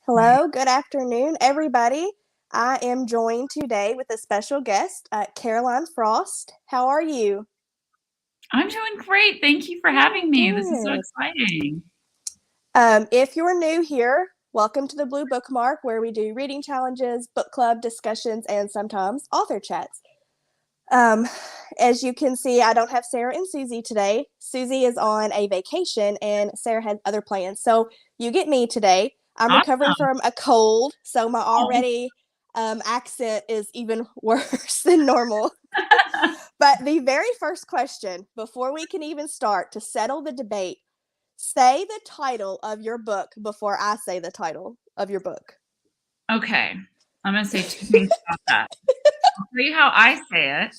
Hello, good afternoon, everybody. I am joined today with a special guest, Caroline Frost. How are you? I'm doing great. Thank you for having me. This is so Good. exciting. If you're new here, welcome to the Blue Bookmark, where we do reading challenges, book club discussions, and sometimes author chats. Um, as you can see, I don't have Sarah and Susie today. Susie is on a vacation, and Sarah had other plans. So you get me today. I'm recovering Awesome. from a cold, so my Oh, already accent is even worse than normal. But the very first question, before we can even start to settle the debate, say the title of your book before I say the title of your book. okay. I'm going to say two things about that. I'll tell you how I say it,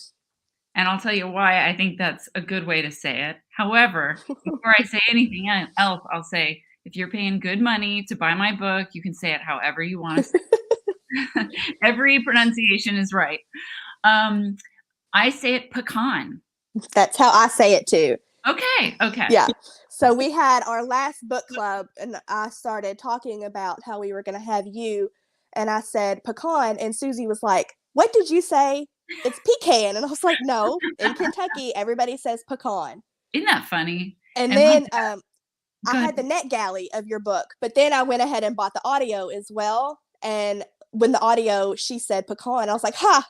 and I'll tell you why I think that's a good way to say it. However, before I say anything else, I'll say if you're paying good money to buy my book, you can say it however you want to say it. Every pronunciation is right. Um, I say it pecan. That's how I say it too. Okay. Okay. Yeah. So we had our last book club, and I started talking about how we were going to have you, and I said pecan, and Susie was like, "What did you say? It's pecan." And I was like, "No, in Kentucky, everybody says pecan." Isn't that funny? And And my then I good. had the net galley of your book, but then I went ahead and bought the audio as well. And when the audio, she said pecan, I was like, "Ha!"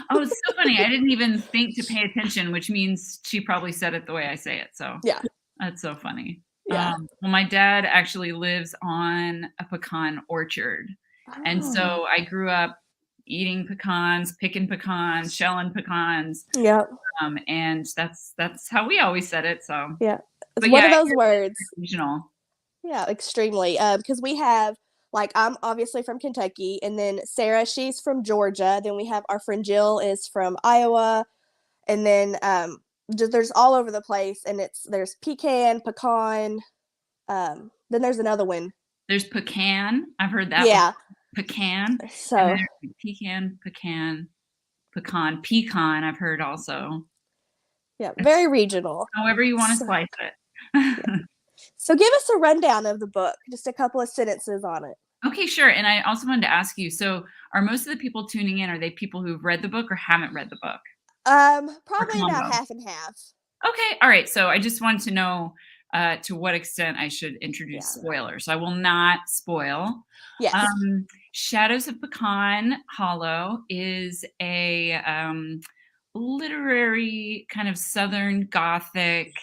Oh, it's so funny. I didn't even think to pay attention, which means she probably said it the way I say it. So Yeah, that's so funny. yeah. Well, my dad actually lives on a pecan orchard. And Oh, so I grew up eating pecans, picking pecans, shelling pecans. yeah, And that's how we always said it. So, yeah. It's but one yeah, of it those is words. regional. Yeah, extremely. Because we have, like, I'm obviously from Kentucky, and then Sarah, she's from Georgia. Then we have our friend Jill is from Iowa, and then just, there's all over the place, and there's pecan, pecan. Then there's another one. There's pecan. I've heard that before. Yeah. Pecan. And then So there's pecan. I've heard also. yeah, It's very regional. however you want to So, slice yeah. it. So give us a rundown of the book, just a couple of sentences on it. Okay, sure. And I also wanted to ask you, so are most of the people tuning in, are they people who've read the book or haven't read the book? Or Probably about combo? half and half. Okay, all right. So I just wanted to know to what extent I should introduce Yeah. spoilers. So I will not spoil. Yes. Um, Shadows of Pecan Hollow is a literary kind of Southern Gothic,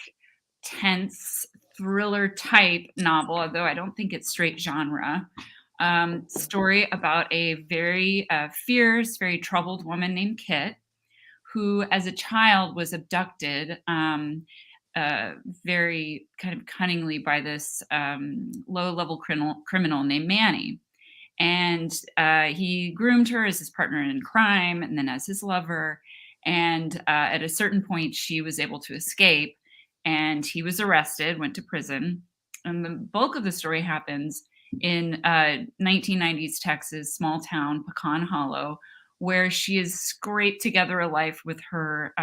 tense thriller type novel, although I don't think it's straight genre. Story about a very fierce, very troubled woman named Kit, who, as a child, was abducted very kind of cunningly by this low-level criminal named Manny. And he groomed her as his partner in crime and then as his lover. And at a certain point, she was able to escape, and he was arrested, went to prison. And the bulk of the story happens in 1990s Texas, small town Pecan Hollow, where she has scraped together a life with her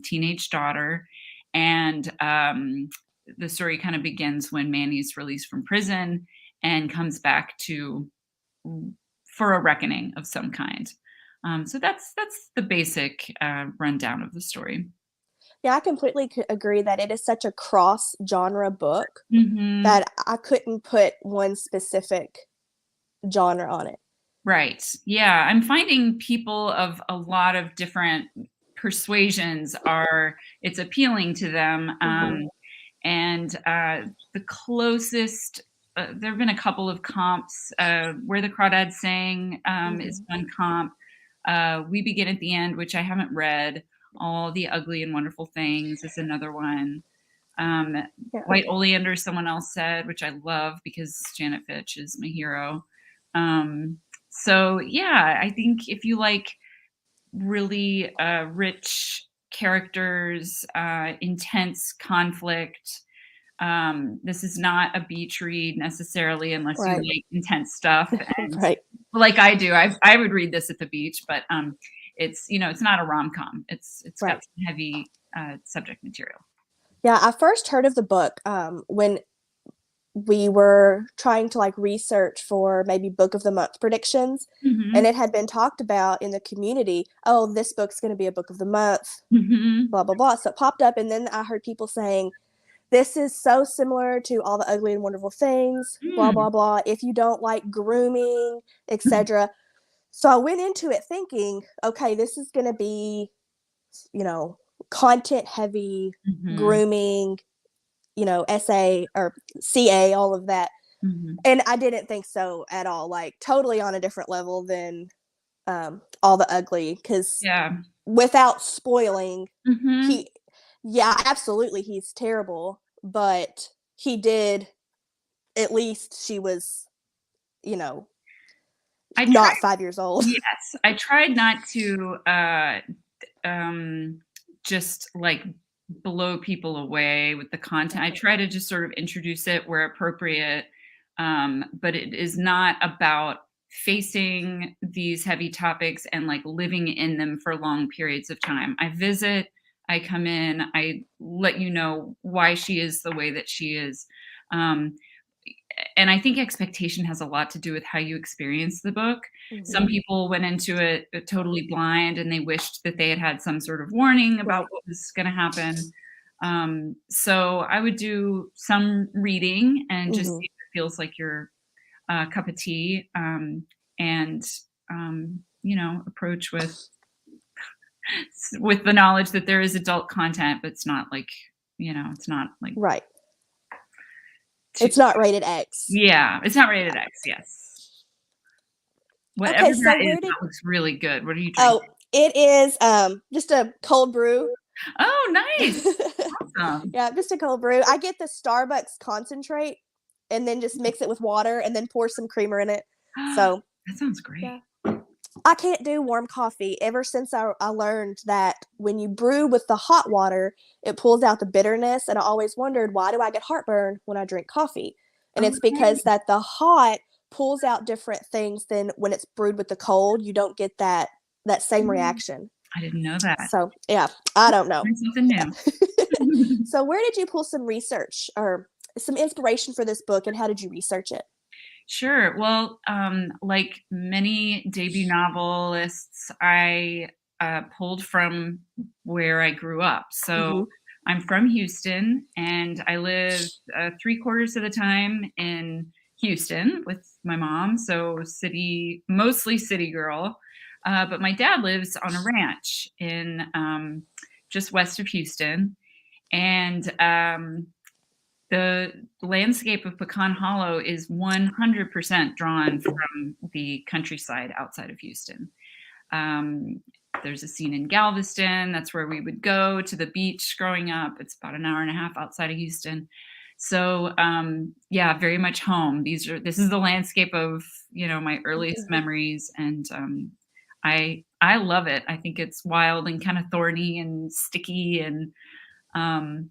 teenage daughter. And the story kind of begins when Manny's released from prison and comes back to for a reckoning of some kind. So that's the basic rundown of the story. Yeah, I completely agree that it is such a cross genre book Hmm. that I couldn't put one specific genre on it. Right. Yeah, I'm finding people of a lot of different persuasions are it's appealing to them. Mm-hmm. And the closest there have been a couple of comps. Where the Crawdads Sing is Mm-hmm. one comp. We Begin at the End, which I haven't read. All the Ugly and Wonderful Things is another one. Um, Yeah. White Oleander, someone else said, which I love because Janet Fitch is my hero. So yeah, I think if you like really rich characters, intense conflict, this is not a beach read necessarily unless you Right. like intense stuff. And Right. like I do, I would read this at the beach, but it's it's not a rom com. It's got Right. some heavy subject material. Yeah, I first heard of the book when we were trying to like research for maybe book of the month predictions, and Mhm. it had been talked about in the community, oh, this book's going to be a book of the month, Mhm. blah blah blah. So it popped up, and then I heard people saying this is so similar to All the Ugly and Wonderful Things, blah Mm. blah blah, if you don't like grooming, etc. So I went into it thinking, okay, this is going to be, you know, content heavy, Mhm. grooming, SA or CA, all of that. Mhm. And I didn't think so at all. Like totally on a different level than All the Ugly. Because Yeah. without spoiling, Mhm. he, yeah, absolutely, he's terrible. But he did. At least she was, you know, I not tried 5 years old. yes, I tried not to, um, just, like, blow people away with the content. I try to just sort of introduce it where appropriate, but it is not about facing these heavy topics and, like, living in them for long periods of time. I visit, I come in, I let you know why she is the way that she is, um, and I think expectation has a lot to do with how you experience the book. Some Mhm. people went into it totally blind and they wished that they had had some sort of warning about Right. what was going to happen. So I would do some reading and just Hmm. see if it feels like your cup of tea, and approach with the knowledge that there is adult content, but it's not like it's not like Right. too, It's not rated X. yeah, it's not rated X. Yes. Whatever Okay, so that is, where did that looks really good. What are you oh, drinking? it is just a cold brew. Oh, nice. Awesome. Yeah, just a cold brew. I get the Starbucks concentrate and then just mix it with water and then pour some creamer in it. So, That sounds great. yeah. I can't do warm coffee ever since I learned that when you brew with the hot water, it pulls out the bitterness. And I always wondered, why do I get heartburn when I drink coffee? And it's because Okay. that the hot pulls out different things than when it's brewed with the cold. You don't get that same Mm, reaction. I didn't know that. So yeah, I don't know. Learn something new. So where did you pull some research or some inspiration for this book, and how did you research it? Sure. Well, like many debut novelists, I pulled from where I grew up. So Hmm. I'm from Houston, and I live 3/4 of the time in Houston with my mom. So city, mostly city girl. But my dad lives on a ranch in just west of Houston, and the landscape of Pecan Hollow is 100% drawn from the countryside outside of Houston. Um, there's a scene in Galveston. That's where we would go to the beach growing up. It's about an hour and a half outside of Houston. So yeah, very much home. This is the landscape of my earliest Hmm. memories, and I love it. I think it's wild and kind of thorny and sticky, and um,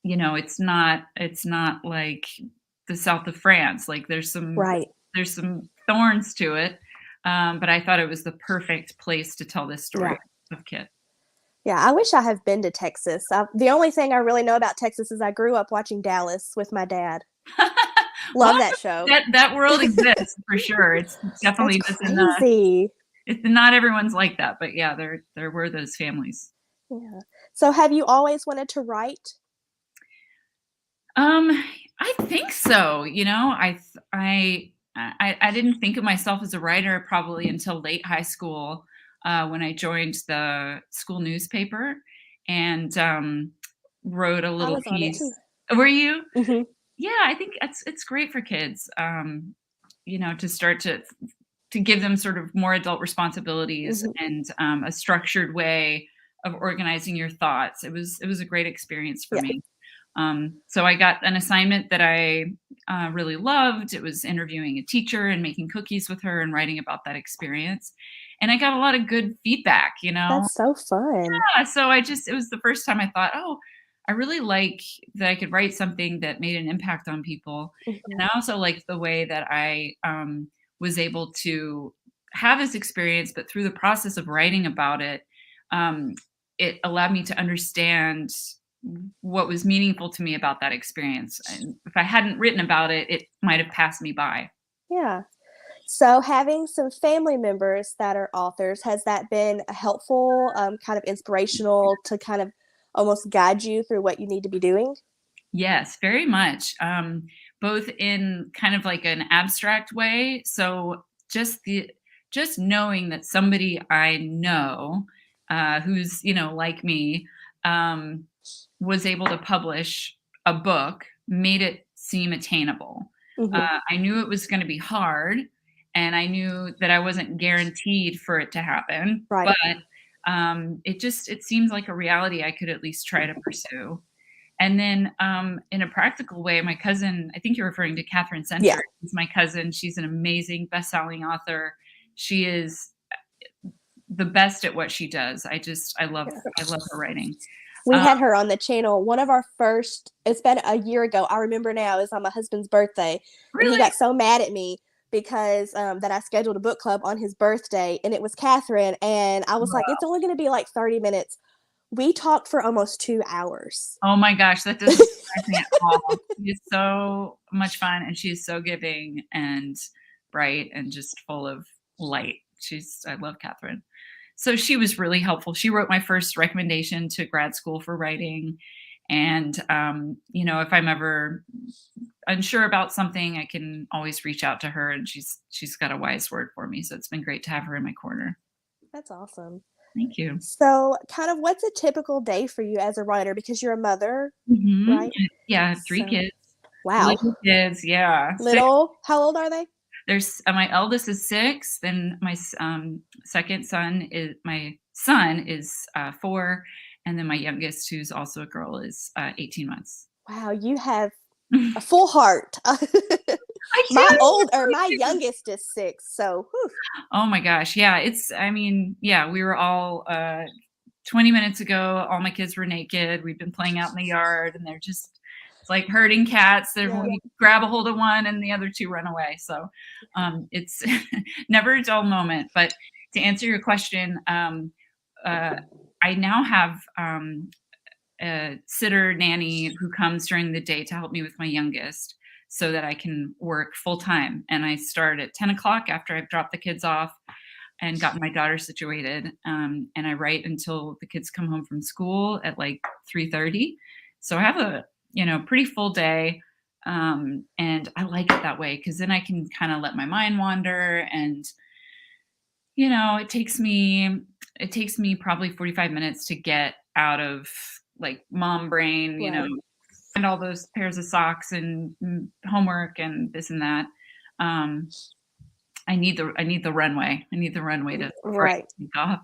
it's not like the south of France. Like Right. there's some thorns to it, but I thought it was the perfect place to tell this story Yeah. of Kit. Yeah, I wish I have been to Texas. The only thing I really know about Texas is I grew up watching Dallas with my dad. Well, Love that show. that world exists for sure. It's That's definitely doesn't, crazy. it's not everyone's like that, but yeah, there were those families. Yeah. So have you always wanted to write? Um, I think so. I didn't think of myself as a writer probably until late high school, when I joined the school newspaper and wrote a I little was on it too. piece. Were you? Hmm. Yeah, I think it's great for kids, to start to give them sort of more adult responsibilities Hmm. and a structured way of organizing your thoughts. It was a great experience for Yeah, me. So I got an assignment that I really loved. It was interviewing a teacher and making cookies with her and writing about that experience. And I got a lot of good feedback, that's so fun. Yeah, so it was the first time I thought, oh, I really like that I could write something that made an impact on people. Hmm. And I also liked the way that I was able to have this experience, but through the process of writing about it, um, it allowed me to understand what was meaningful to me about that experience. And if I hadn't written about it, it might have passed me by. Yeah. So, having some family members that are authors, has that been helpful, kind of inspirational to kind of almost guide you through what you need to be doing? Yes, very much. Both in kind of like an abstract way. So just knowing that somebody I know, who's like me, um, was able to publish a book made it seem attainable. Hmm. I knew it was going to be hard, and I knew that I wasn't guaranteed for it to happen, Right. but it seems like a reality I could at least try to pursue. And then, in a practical way, my cousin, I think you're referring to Catherine Yeah. Center, is my cousin. She's an amazing best-selling author. She is the best at what she does. Yeah. I love her writing. We Um, had her on the channel. One of our first, it's been a year ago. I remember now, is on my husband's birthday. And he really? got so mad at me because that I scheduled a book club on his birthday and it was Catherine. And I was like, it's only going to be like 30 minutes. We talked for almost 2 hours. Oh my gosh, that doesn't surprise me at all. She is so much fun, and she's so giving and bright and just full of light. I love Catherine. So she was really helpful. She wrote my first recommendation to grad school for writing. And, if I'm ever unsure about something, I can always reach out to her, and she's got a wise word for me. So it's been great to have her in my corner. That's awesome. Thank you. So, kind of what's a typical day for you as a writer? Because you're a mother, Mhm. right? Yeah, 3 So, kids. wow. Little kids, yeah. 6. Little, how old are they? There's my eldest is 6, then my son is 4, and then my youngest, who's also a girl, is 18 months. Wow, you have a full heart. I My do. youngest is 6, so whew. Oh my gosh, yeah, yeah, we were all 20 minutes ago, all my kids were naked. We've been playing out in the yard, and it's like herding cats. Yeah. We grab a hold of one and the other 2 run away. So it's never a dull moment. But to answer your question, uh, I now have a sitter nanny who comes during the day to help me with my youngest so that I can work full time. And I start at 10 o'clock after I've dropped the kids off and gotten my daughter situated. And I write until the kids come home from school at like 3:30. So I have a pretty full day, and I like it that way because then I can kind of let my mind wander. And it takes me probably 45 minutes to get out of like mom brain, Right. and all those pairs of socks and homework and this and that. Um, I need the runway. I need the runway to before I Right. take off.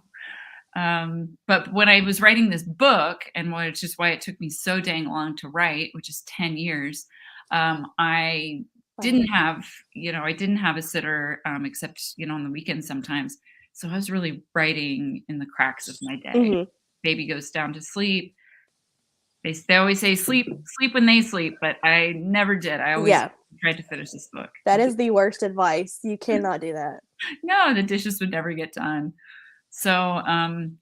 But when I was writing this book, and which is why it took me so dang long to write, which is 10 years, I Wow. didn't have, I didn't have a sitter, except, on the weekends sometimes. So I was really writing in the cracks of my day. Mhm. Baby goes down to sleep. They always say sleep when they sleep, but I never did. I always Yeah. tried to finish this book. That is the worst advice. You cannot do that. No, the dishes would never get done. So,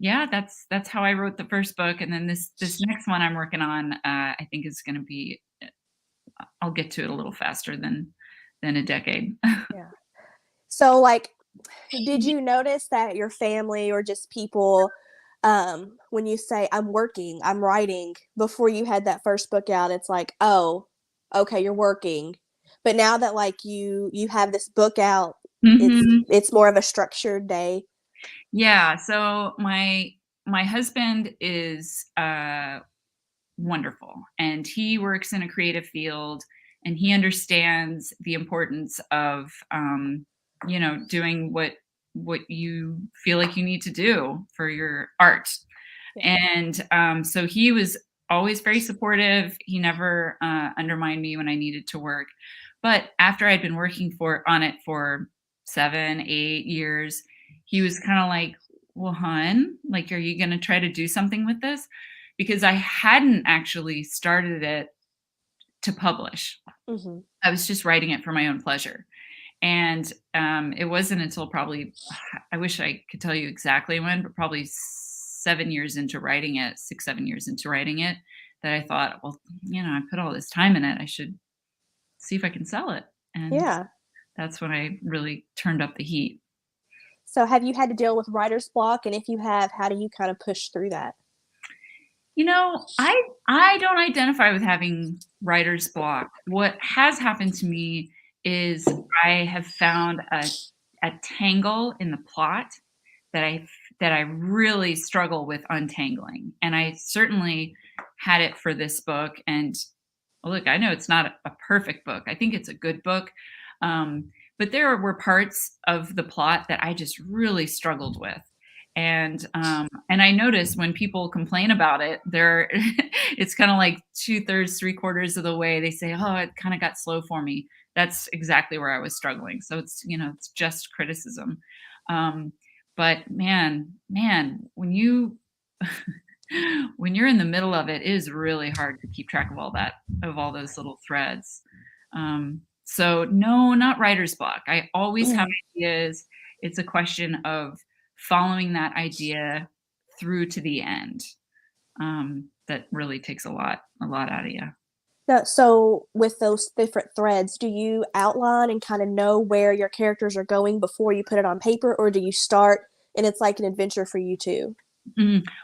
yeah, that's how I wrote the first book, and then this next one I'm working on, I think is gonna be I'll get to it a little faster than a decade. Yeah. So, like, did you notice that your family or just people, when you say, "I'm working, I'm writing," before you had that first book out, it's like, "Oh, okay, you're working." But now that, like, you have this book out, Mhm. it's more of a structured day? Yeah, so my husband is, wonderful, and he works in a creative field, and he understands the importance of, doing what you feel like you need to do for your art. Yeah. And, so he was always very supportive. He never, undermined me when I needed to work. But after I'd been working on it for 7, 8 years, he was kinda like, "Well, hon, like, are you gonna try to do something with this?" Because I hadn't actually started it to publish. Mhm. I was just writing it for my own pleasure. And, it wasn't until probably I wish I could tell you exactly when, but probably 7 years into writing it, 6, 7 years into writing it, that I thought, well, I put all this time in it. I should see if I can sell it. And Yeah. that's when I really turned up the heat. So have you had to deal with writer's block? And if you have, how do you kind of push through that? I don't identify with having writer's block. What has happened to me is I have found a tangle in the plot that I really struggle with untangling. And I certainly had it for this book. And look, I know it's not a perfect book. I think it's a good book. But there were parts of the plot that I just really struggled with. And I notice when people complain about it, it's kind of like 2/3, 3/4 of the way they say, "Oh, it kind of got slow for me." That's exactly where I was struggling. So it's just criticism. But man, when you when you're in the middle of it, it is really hard to keep track of all those little threads. So no, not writer's block. I always have ideas. It's a question of following that idea through to the end. That really takes a lot out of you. So with those different threads, do you outline and kind of know where your characters are going before you put it on paper, or do you start and it's like an adventure for you too?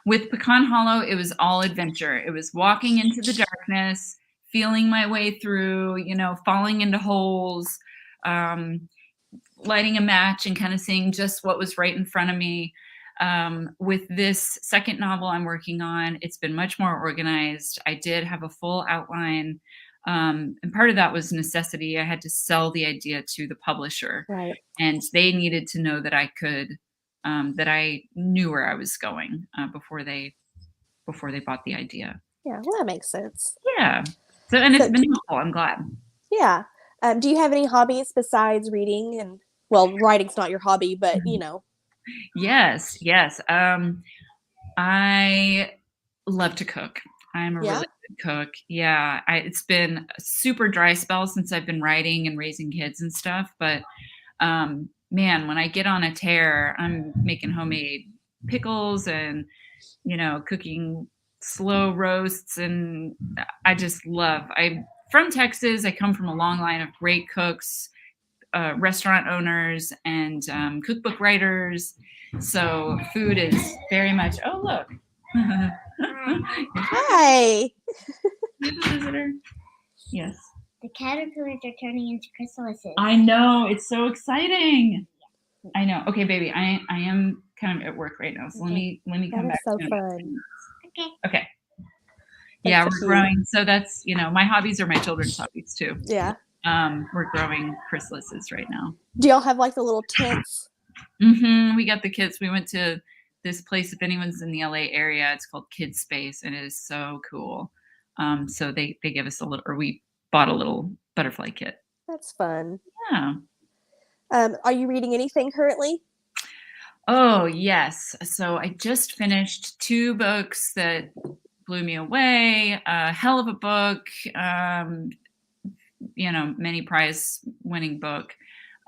With Pecan Hollow, it was all adventure. It was walking into the darkness, feeling my way through, falling into holes, lighting a match and kind of seeing just what was right in front of me. With this second novel I'm working on, it's been much more organized. I did have a full outline. And part of that was necessity. I had to sell the idea to the publisher. Right. And they needed to know that that I knew where I was going before they bought the idea. Yeah, well, that makes sense. Yeah. So, and it's been helpful. I'm glad. Yeah. Do you have any hobbies besides reading? And well, writing's not your hobby, but Yes. I love to cook. I'm a really good cook. Yeah. It's been a super dry spell since I've been writing and raising kids and stuff. But man, when I get on a tear, I'm making homemade pickles and, cooking slow roasts. And I just I'm from Texas. I come from a long line of great cooks, restaurant owners, and cookbook writers. So food is very much, oh, look. Hi. You have a visitor? Yes. The caterpillars are turning into chrysalises. I know. It's so exciting. I know. Okay, baby. I am kind of at work right now. So Okay. let me come That back. is so fun. Okay. Yeah, we're growing. So that's, my hobbies are my children's hobbies too. Yeah. We're growing chrysalises right now. Do y'all have like the little tents? We got the kids. We went to this place, if anyone's in the LA area, it's called Kids Space, and it is so cool. So they give us we bought a little butterfly kit. That's fun. Yeah. Are you reading anything currently? Oh, yes. So I just finished 2 books that blew me away. A hell of a book. Many prize winning book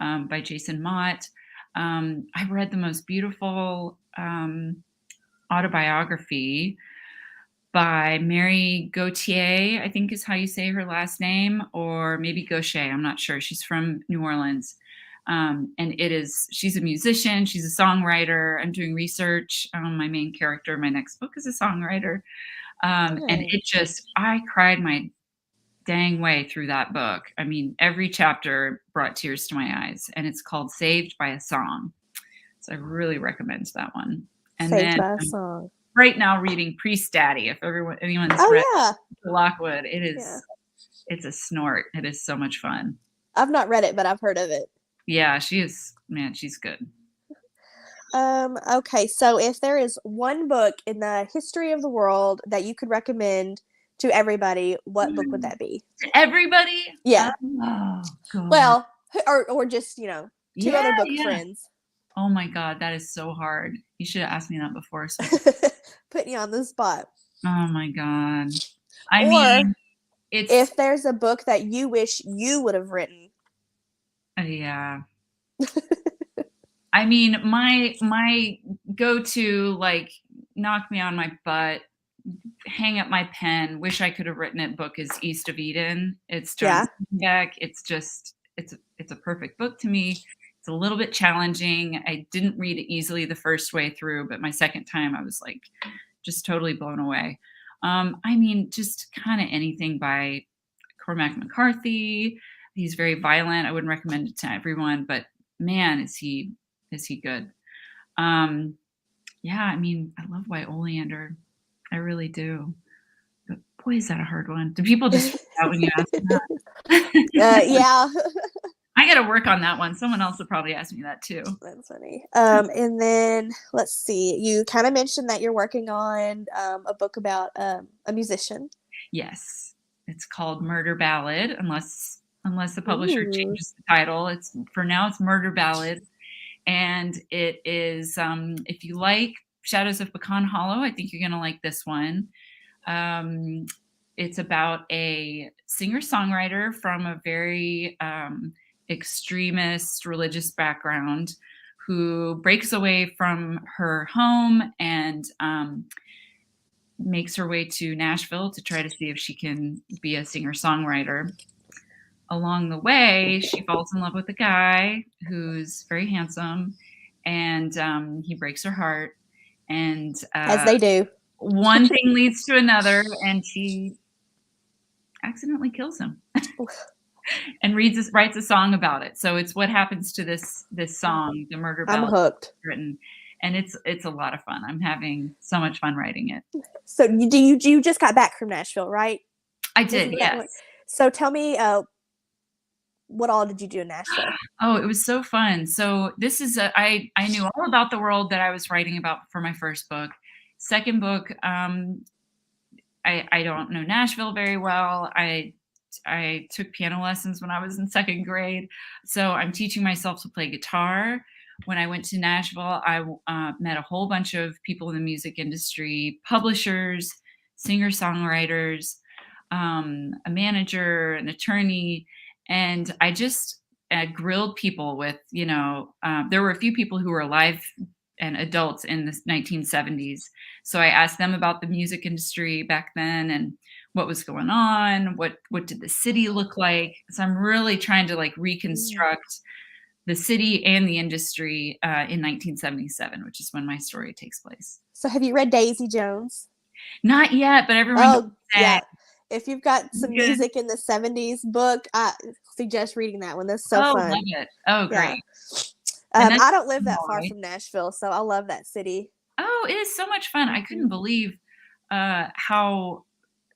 by Jason Mott. I read the most beautiful autobiography by Mary Gauthier, I think is how you say her last name, or maybe Gaucher, I'm not sure. She's from New Orleans. And she's a musician, she's a songwriter. I'm doing research on my main character. My next book is a songwriter. And I cried my dang way through that book. I mean, every chapter brought tears to my eyes, and it's called Saved by a Song. So I really recommend that one. And Saved by a Song. Right now reading Priest Daddy. If anyone's read Lockwood, it's a snort. It is so much fun. I've not read it, but I've heard of it. Yeah, she's good. Okay, so if there is one book in the history of the world that you could recommend to everybody, what book would that be? To everybody? Yeah. Oh, God. Well, or just, 2 other book friends. Oh my God, that is so hard. You should have asked me that before. So. Putting you on the spot. Oh my God. If there's a book that you wish you would have written. Yeah. I mean, my go-to, like, knock me on my butt, hang up my pen, wish I could have written it book is East of Eden. It's John Yeah. Steinbeck. It's just it's a perfect book to me. It's a little bit challenging. I didn't read it easily the first way through, but my second time I was like just totally blown away. I mean, just kind of anything by Cormac McCarthy. He's very violent. I wouldn't recommend it to everyone, but man, is he good. Yeah, I mean, I love White Oleander. I really do. But boy, is that a hard one. Do people just freak out when you ask me that? Yeah. I got to work on that one. Someone else would probably ask me that too. That's funny. And then let's see. You kind of mentioned that you're working on a book about a musician. Yes, it's called Murder Ballad. Unless the publisher Ooh. changes the title, it's for now it's Murder Ballad, and it is. If you like Shadows of Pecan Hollow, I think you're gonna like this one. It's about a singer-songwriter from a very extremist religious background who breaks away from her home and makes her way to Nashville to try to see if she can be a singer-songwriter. Along the way, she falls in love with a guy who's very handsome, and he breaks her heart. And As they do. One thing leads to another, and she accidentally kills him. And writes a song about it. So it's what happens to this song, the Murder Ballad. I'm hooked. Written, and it's a lot of fun. I'm having so much fun writing it. So you just got back from Nashville, right? I did, yes. So tell me, what all did you do in Nashville? Oh, it was so fun. So this is I knew all about the world that I was writing about for my first book. Second book, I don't know Nashville very well. I took piano lessons when I was in second grade, so I'm teaching myself to play guitar. When I went to Nashville, I met a whole bunch of people in the music industry, publishers, singer-songwriters, a manager, an attorney, and I just grilled people with, there were a few people who were alive and adults in the 1970s. So I asked them about the music industry back then and what was going on, what did the city look like. So I'm really trying to reconstruct the city and the industry in 1977, which is when my story takes place. So have you read Daisy Jones? Not yet, but everyone yeah. If you've got some music in the 70s book, I suggest reading that one. That's so fun. Love it. Oh, great. Yeah. I don't live that far from Nashville, so I love that city. Oh, it is so much fun. I couldn't believe how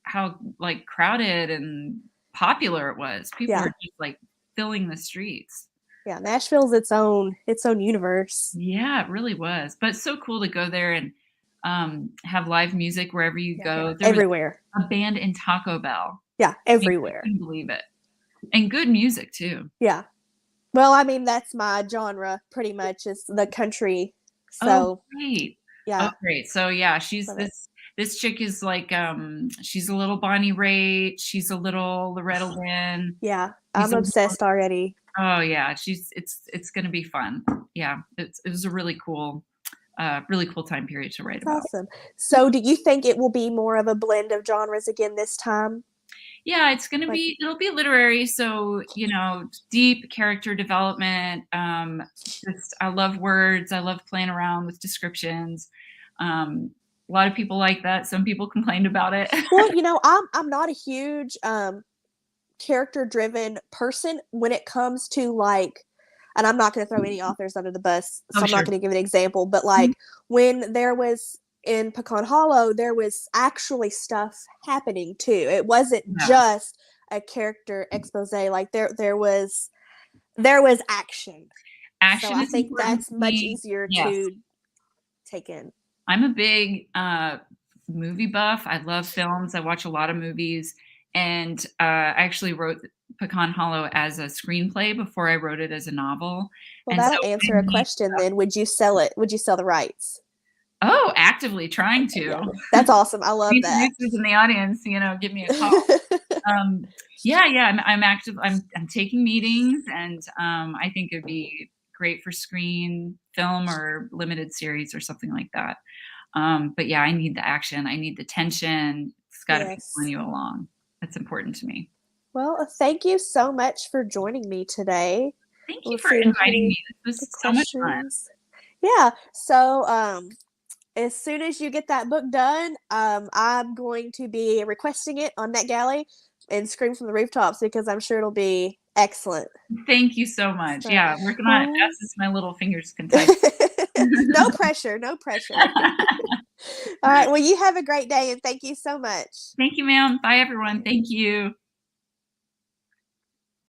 crowded and popular it was. People were just filling the streets. Yeah, Nashville's its own universe. Yeah, it really was. But it's so cool to go there and have live music wherever you go. There everywhere. Was a band in Taco Bell. Yeah, everywhere. I couldn't believe it. And good music too. Yeah. Well, I mean, that's my genre pretty much, is the country. So great. Yeah. Oh, great. So yeah, she's this chick is she's a little Bonnie Raitt, she's a little Loretta Lynn. Yeah. I'm obsessed already. Oh yeah, it's gonna be fun. Yeah. It was a really cool time period to write about. Awesome. So do you think it will be more of a blend of genres again this time? Yeah, it's going to it'll be literary. So, deep character development. I love words. I love playing around with descriptions. A lot of people like that. Some people complained about it. Well, I'm not a huge character driven person when it comes to and I'm not going to throw any authors under the bus, so I'm not going to give an example, but when there was in Pecan Hollow, there was actually stuff happening too. It wasn't just a character expose. There was action. So I think that's much easier to take in. I'm a big movie buff. I love films. I watch a lot of movies, and I actually wrote Pecan Hollow as a screenplay before I wrote it as a novel. Well, that'll answer a question then. Would you sell it? Would you sell the rights? Oh, actively trying to. Yeah, that's awesome. I love that. Producers in the audience, give me a call. I'm active. I'm taking meetings, and I think it'd be great for screen, film, or limited series or something like that. But yeah, I need the action. I need the tension. It's got to be Yes. pulling you along. That's important to me. Well, thank you so much for joining me today. Thank you Let's for see if I have inviting any me. This other was so much fun. questions. Yeah. So, as soon as you get that book done, I'm going to be requesting it on NetGalley and Scream from the Rooftops because I'm sure it'll be excellent. Thank you so much. So, Yeah, working on it fast as my little fingers can type. no pressure, no pressure. All right. Well, you have a great day and thank you so much. Thank you, ma'am. Bye, everyone. Thank you.